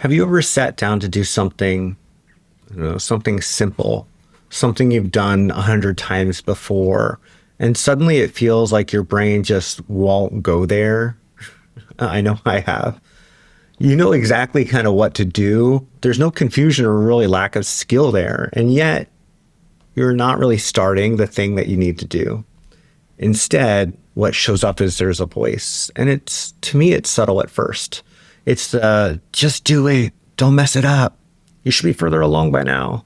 Have you ever sat down to do something, something simple, something you've done 100 times before, and suddenly it feels like your brain just won't go there? I know I have. You know exactly kind of what to do. There's no confusion or really lack of skill there. And yet you're not really starting the thing that you need to do. Instead, what shows up is there's a voice. And to me, it's subtle at first. It's just do it. Don't mess it up. You should be further along by now.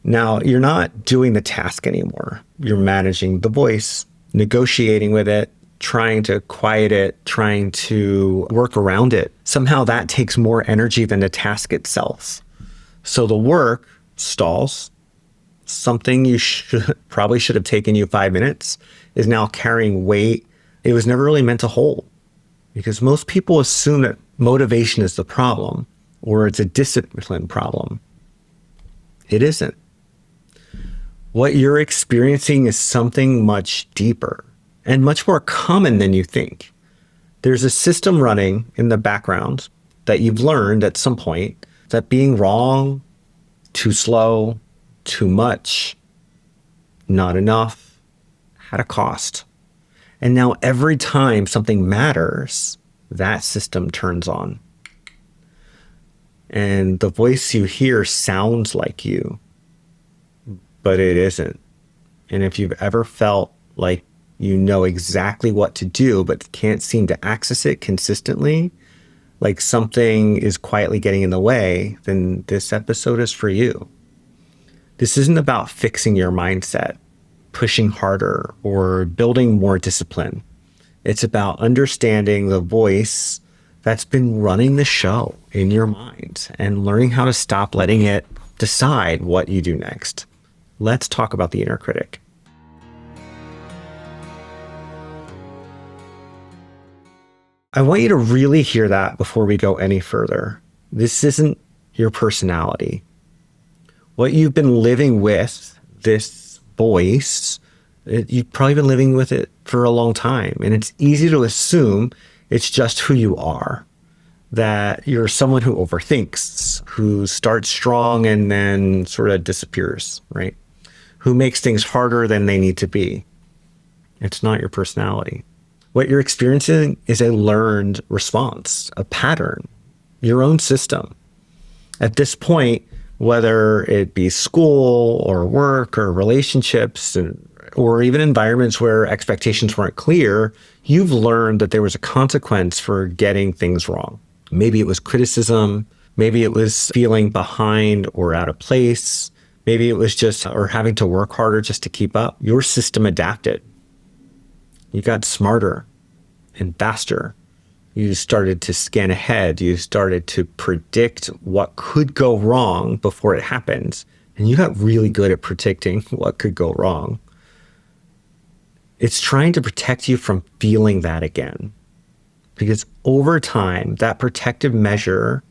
Now, you're not doing the task anymore. You're managing the voice, negotiating with it, trying to quiet it, trying to work around it. Somehow that takes more energy than the task itself. So the work stalls. Something you probably should have taken you 5 minutes is now carrying weight it was never really meant to hold. Because most people assume that motivation is the problem or it's a discipline problem. It isn't. What you're experiencing is something much deeper and much more common than you think. There's a system running in the background that you've learned at some point that being wrong, too slow, too much, not enough, had a cost. And now every time something matters, that system turns on. And the voice you hear sounds like you, but it isn't. And if you've ever felt like you know exactly what to do, but can't seem to access it consistently, like something is quietly getting in the way, then this episode is for you. This isn't about fixing your mindset, pushing harder, or building more discipline. It's about understanding the voice that's been running the show in your mind and learning how to stop letting it decide what you do next. Let's talk about the inner critic. I want you to really hear that before we go any further. This isn't your personality. What you've been living with, this voice, you've probably been living with it for a long time. And it's easy to assume it's just who you are, that you're someone who overthinks, who starts strong and then sort of disappears, right? Who makes things harder than they need to be. It's not your personality. What you're experiencing is a learned response, a pattern, your own system. At this point, whether it be school or work or relationships or even environments where expectations weren't clear, you've learned that there was a consequence for getting things wrong. Maybe it was criticism. Maybe it was feeling behind or out of place. Maybe it was just or having to work harder just to keep up. Your system adapted. You got smarter and faster. You started to scan ahead. You started to predict what could go wrong before it happens. And you got really good at predicting what could go wrong. It's trying to protect you from feeling that again. Because over time, that protective measure,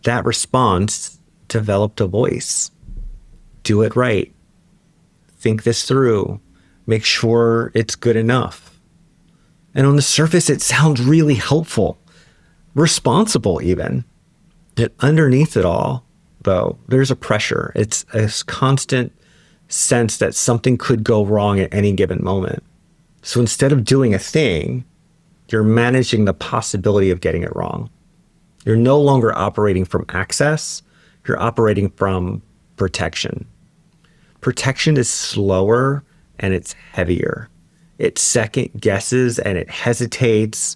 that response developed a voice. Do it right. Think this through. Make sure it's good enough. And on the surface, it sounds really helpful, responsible even. Yet underneath it all, though, there's a pressure. It's a constant sense that something could go wrong at any given moment. So instead of doing a thing, you're managing the possibility of getting it wrong. You're no longer operating from access. You're operating from protection. Protection is slower and it's heavier. It second guesses and it hesitates.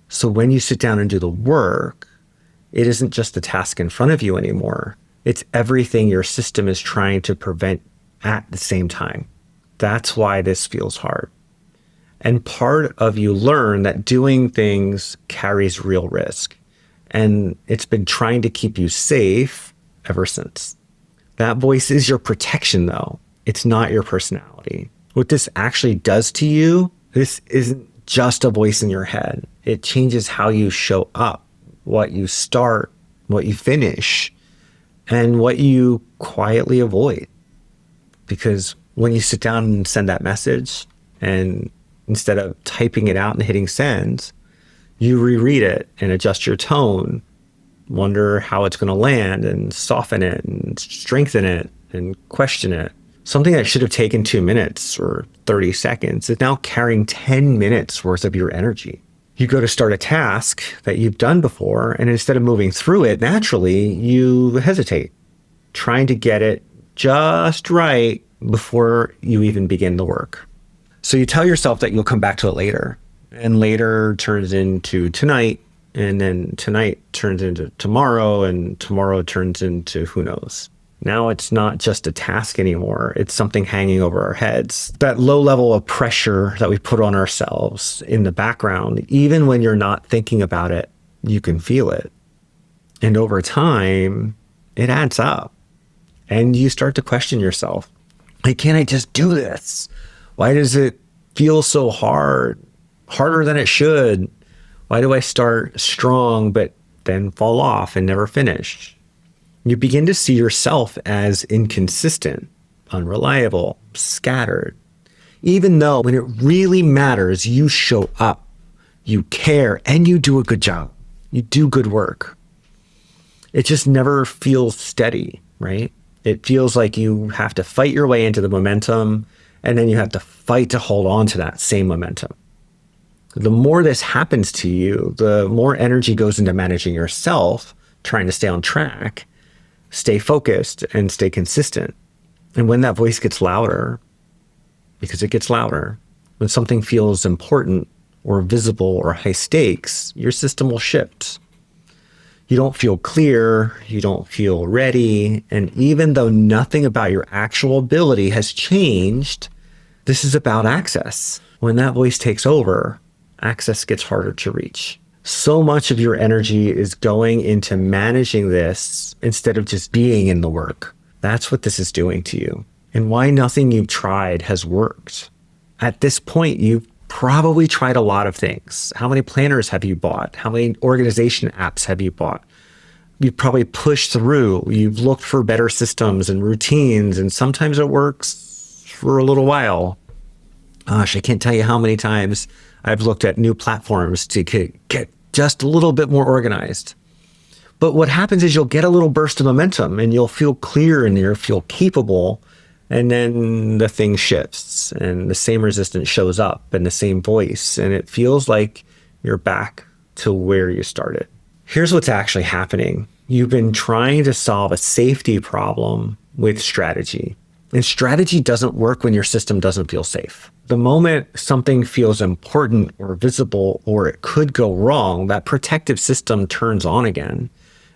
So when you sit down and do the work, it isn't just the task in front of you anymore. It's everything your system is trying to prevent at the same time. That's why this feels hard. And part of you learn that doing things carries real risk. And it's been trying to keep you safe ever since. That voice is your protection, though. It's not your personality. What this actually does to you, this isn't just a voice in your head. It changes how you show up, what you start, what you finish, and what you quietly avoid. Because when you sit down and send that message, and instead of typing it out and hitting send, you reread it and adjust your tone, wonder how it's going to land and soften it and strengthen it and question it. Something that should have taken 2 minutes or 30 seconds is now carrying 10 minutes worth of your energy. You go to start a task that you've done before, and instead of moving through it naturally, you hesitate, trying to get it just right before you even begin the work. So you tell yourself that you'll come back to it later, and later turns into tonight, and then tonight turns into tomorrow, and tomorrow turns into who knows. Now it's not just a task anymore. It's something hanging over our heads. That low level of pressure that we put on ourselves in the background, even when you're not thinking about it, you can feel it. And over time, it adds up. And you start to question yourself. Like, can't I just do this? Why does it feel so hard? Harder than it should? Why do I start strong but then fall off and never finish? You begin to see yourself as inconsistent, unreliable, scattered. Even though when it really matters, you show up, you care, and you do a good job. You do good work. It just never feels steady, right? It feels like you have to fight your way into the momentum, and then you have to fight to hold on to that same momentum. The more this happens to you, the more energy goes into managing yourself, trying to stay on track, stay focused, and stay consistent. And when that voice gets louder, because it gets louder, when something feels important or visible or high stakes, your system will shift. You don't feel clear, you don't feel ready, and even though nothing about your actual ability has changed, this is about access. When that voice takes over, access gets harder to reach. So much of your energy is going into managing this instead of just being in the work. That's what this is doing to you, and why nothing you've tried has worked. At this point, you've probably tried a lot of things. How many planners have you bought? How many organization apps have you bought? You've probably pushed through. You've looked for better systems and routines, and sometimes it works for a little while. Gosh, I can't tell you how many times I've looked at new platforms to get just a little bit more organized. But what happens is you'll get a little burst of momentum and you'll feel clear and you'll feel capable. And then the thing shifts and the same resistance shows up and the same voice. And it feels like you're back to where you started. Here's what's actually happening. You've been trying to solve a safety problem with strategy. And strategy doesn't work when your system doesn't feel safe. The moment something feels important or visible or it could go wrong, that protective system turns on again.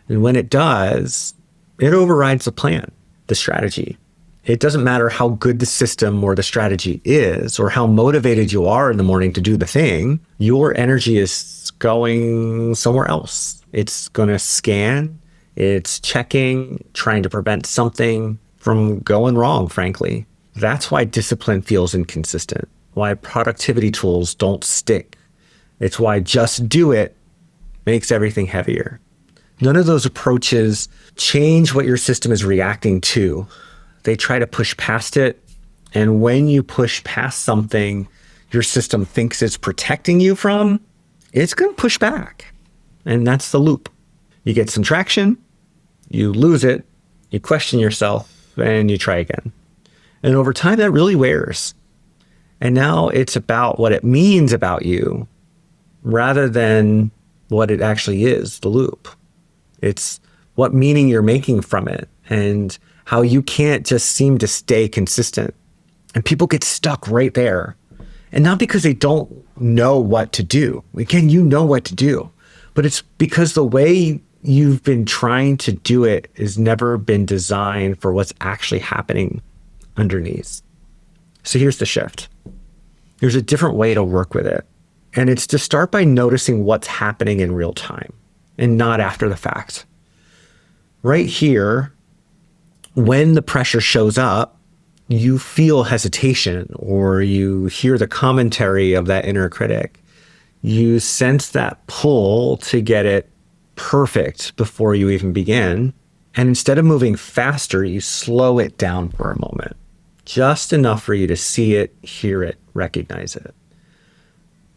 And when it does, it overrides the plan, the strategy. It doesn't matter how good the system or the strategy is or how motivated you are in the morning to do the thing, your energy is going somewhere else. It's going to scan, it's checking, trying to prevent something from going wrong, frankly. That's why discipline feels inconsistent, why productivity tools don't stick. It's why just do it makes everything heavier. None of those approaches change what your system is reacting to. They try to push past it. And when you push past something your system thinks it's protecting you from, it's going to push back. And that's the loop. You get some traction, you lose it, you question yourself, and you try again. And over time, that really wears. And now it's about what it means about you rather than what it actually is, the loop. It's what meaning you're making from it and how you can't just seem to stay consistent. And people get stuck right there. And not because they don't know what to do. Again, you know what to do. But it's because the way you've been trying to do it has never been designed for what's actually happening underneath. So here's the shift. There's a different way to work with it. And it's to start by noticing what's happening in real time and not after the fact. Right here, when the pressure shows up, you feel hesitation or you hear the commentary of that inner critic. You sense that pull to get it perfect before you even begin. And instead of moving faster, you slow it down for a moment. Just enough for you to see it, hear it, recognize it.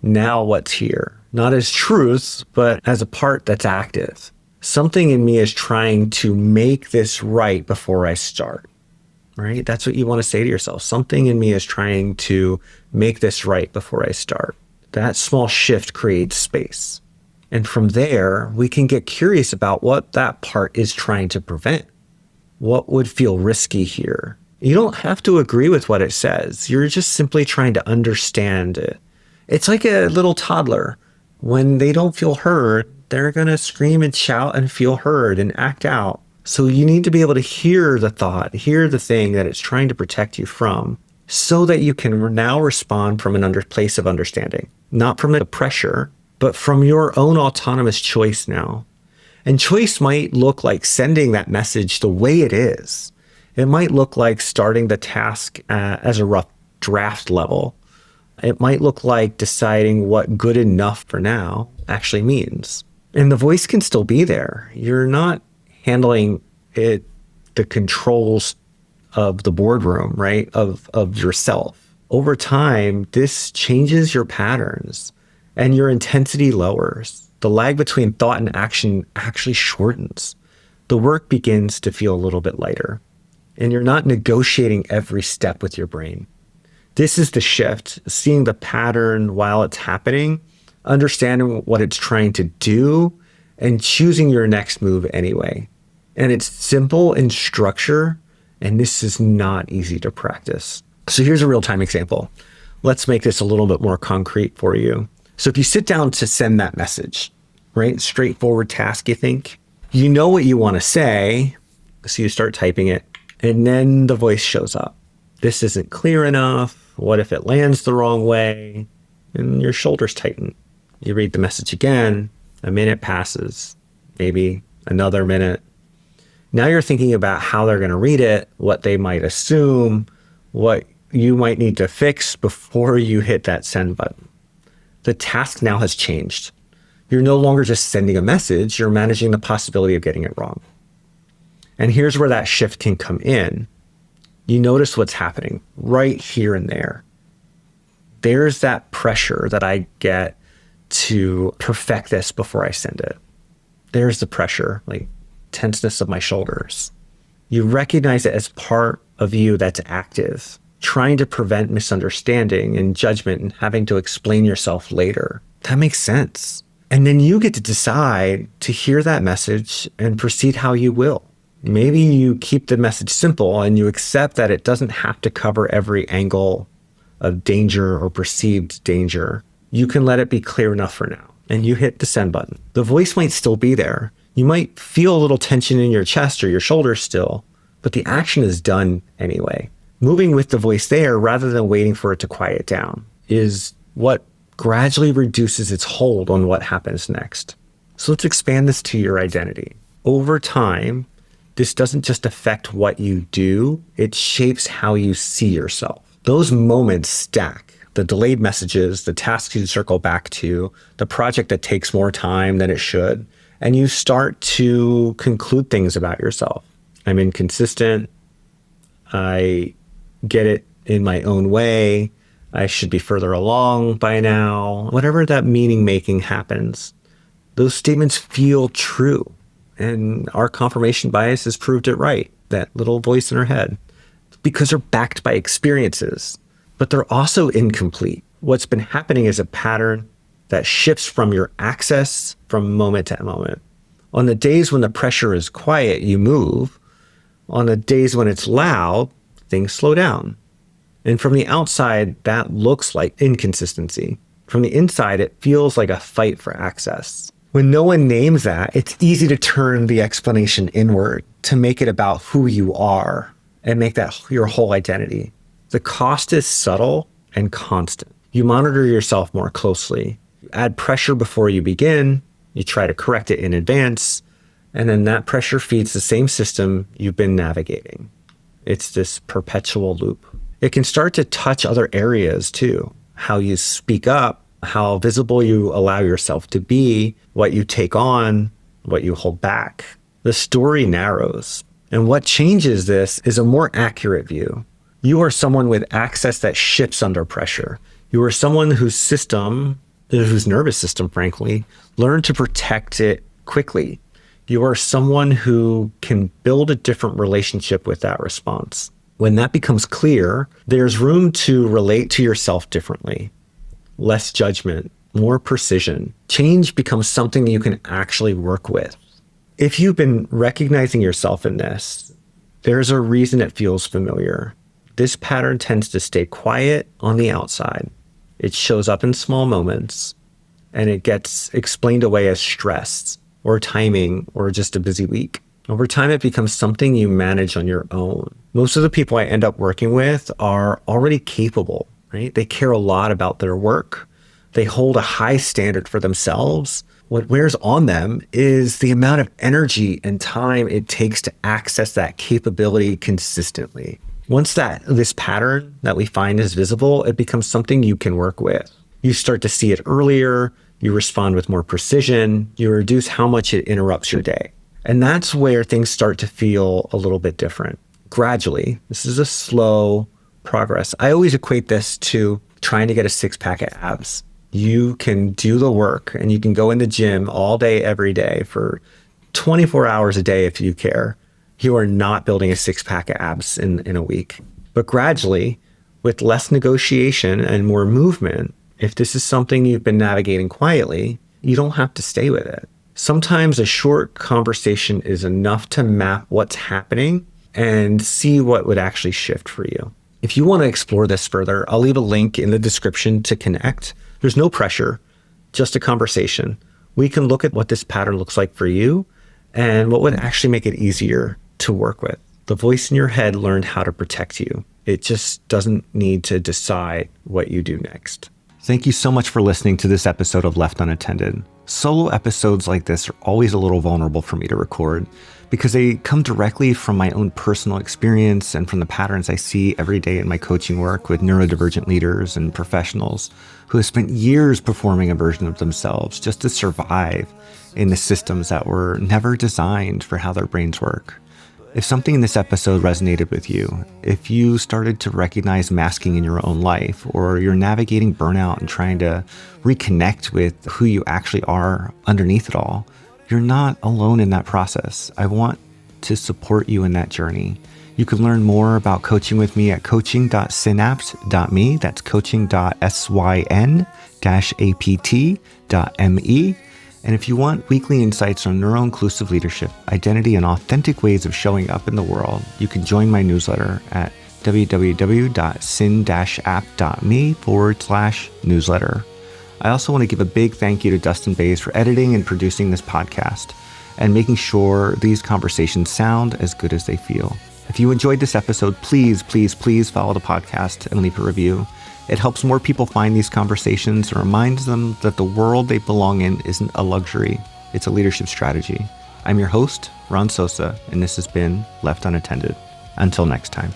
Now what's here? Not as truth, but as a part that's active. Something in me is trying to make this right before I start, right? That's what you want to say to yourself. Something in me is trying to make this right before I start. That small shift creates space. And from there, we can get curious about what that part is trying to prevent. What would feel risky here? You don't have to agree with what it says. You're just simply trying to understand it. It's like a little toddler. When they don't feel heard, they're going to scream and shout and feel heard and act out. So you need to be able to hear the thought, hear the thing that it's trying to protect you from, so that you can now respond from a place of understanding, not from the pressure, but from your own autonomous choice now. And choice might look like sending that message the way it is. It might look like starting the task as a rough draft level. It might look like deciding what good enough for now actually means. And the voice can still be there. You're not handling it, the controls of the boardroom, right? Of yourself. Over time, this changes your patterns and your intensity lowers. The lag between thought and action actually shortens. The work begins to feel a little bit lighter, and you're not negotiating every step with your brain. This is the shift, seeing the pattern while it's happening, understanding what it's trying to do, and choosing your next move anyway. And it's simple in structure, and this is not easy to practice. So here's a real-time example. Let's make this a little bit more concrete for you. So if you sit down to send that message, right? Straightforward task, you think? You know what you want to say, so you start typing it, and then the voice shows up. This isn't clear enough. What if it lands the wrong way? And your shoulders tighten. You read the message again, a minute passes, maybe another minute. Now you're thinking about how they're going to read it, what they might assume, what you might need to fix before you hit that send button. The task now has changed. You're no longer just sending a message, you're managing the possibility of getting it wrong. And here's where that shift can come in. You notice what's happening right here and there. There's that pressure that I get to perfect this before I send it. There's the pressure, like tenseness of my shoulders. You recognize it as part of you that's active, trying to prevent misunderstanding and judgment and having to explain yourself later. That makes sense. And then you get to decide to hear that message and proceed how you will. Maybe you keep the message simple and you accept that it doesn't have to cover every angle of danger or perceived danger. You can let it be clear enough for now, and you hit the send button. The voice might still be there. You might feel a little tension in your chest or your shoulders still, but the action is done anyway. Moving with the voice there rather than waiting for it to quiet down is what gradually reduces its hold on what happens next. So let's expand this to your identity. Over time, this doesn't just affect what you do, it shapes how you see yourself. Those moments stack. The delayed messages, the tasks you circle back to, the project that takes more time than it should, and you start to conclude things about yourself. I'm inconsistent. I get it in my own way. I should be further along by now. Whatever that meaning making happens, those statements feel true. And our confirmation bias has proved it right, that little voice in our head, because they're backed by experiences, but they're also incomplete. What's been happening is a pattern that shifts from your access from moment to moment. On the days when the pressure is quiet, you move. On the days when it's loud, things slow down. And from the outside, that looks like inconsistency. From the inside, it feels like a fight for access. When no one names that, it's easy to turn the explanation inward, to make it about who you are and make that your whole identity. The cost is subtle and constant. You monitor yourself more closely. You add pressure before you begin. You try to correct it in advance. And then that pressure feeds the same system you've been navigating. It's this perpetual loop. It can start to touch other areas too. How you speak up, how visible you allow yourself to be, what you take on, what you hold back. The story narrows. And what changes this is a more accurate view. You are someone with access that shifts under pressure. You are someone whose nervous system, frankly, learned to protect it quickly. You are someone who can build a different relationship with that response. When that becomes clear, there's room to relate to yourself differently. Less judgment, more precision. Change becomes something you can actually work with. If you've been recognizing yourself in this, there's a reason it feels familiar. This pattern tends to stay quiet on the outside. It shows up in small moments, and it gets explained away as stress or timing or just a busy week. Over time, it becomes something you manage on your own. Most of the people I end up working with are already capable, right? They care a lot about their work. They hold a high standard for themselves. What wears on them is the amount of energy and time it takes to access that capability consistently. Once this pattern that we find is visible, it becomes something you can work with. You start to see it earlier, you respond with more precision, you reduce how much it interrupts your day. And that's where things start to feel a little bit different. Gradually, this is a slow progress. I always equate this to trying to get a six-pack of abs. You can do the work and you can go in the gym all day, every day for 24 hours a day if you care. You are not building a six-pack of abs in a week. But gradually, with less negotiation and more movement, if this is something you've been navigating quietly, you don't have to stay with it. Sometimes a short conversation is enough to map what's happening and see what would actually shift for you. If you want to explore this further, I'll leave a link in the description to connect. There's no pressure, just a conversation. We can look at what this pattern looks like for you and what would actually make it easier to work with. The voice in your head learned how to protect you. It just doesn't need to decide what you do next. Thank you so much for listening to this episode of Left Unattended. Solo episodes like this are always a little vulnerable for me to record because they come directly from my own personal experience and from the patterns I see every day in my coaching work with neurodivergent leaders and professionals who have spent years performing a version of themselves just to survive in the systems that were never designed for how their brains work. If something in this episode resonated with you, if you started to recognize masking in your own life, or you're navigating burnout and trying to reconnect with who you actually are underneath it all, you're not alone in that process. I want to support you in that journey. You can learn more about coaching with me at coaching.synapse.me. That's coaching.syn-apt.me. And if you want weekly insights on neuro-inclusive leadership, identity, and authentic ways of showing up in the world, you can join my newsletter at www.syn-app.me/newsletter. I also want to give a big thank you to Dustin Bays for editing and producing this podcast and making sure these conversations sound as good as they feel. If you enjoyed this episode, please follow the podcast and leave a review. It helps more people find these conversations and reminds them that the world they belong in isn't a luxury, it's a leadership strategy. I'm your host, Ron Sosa, and this has been Left Unattended. Until next time.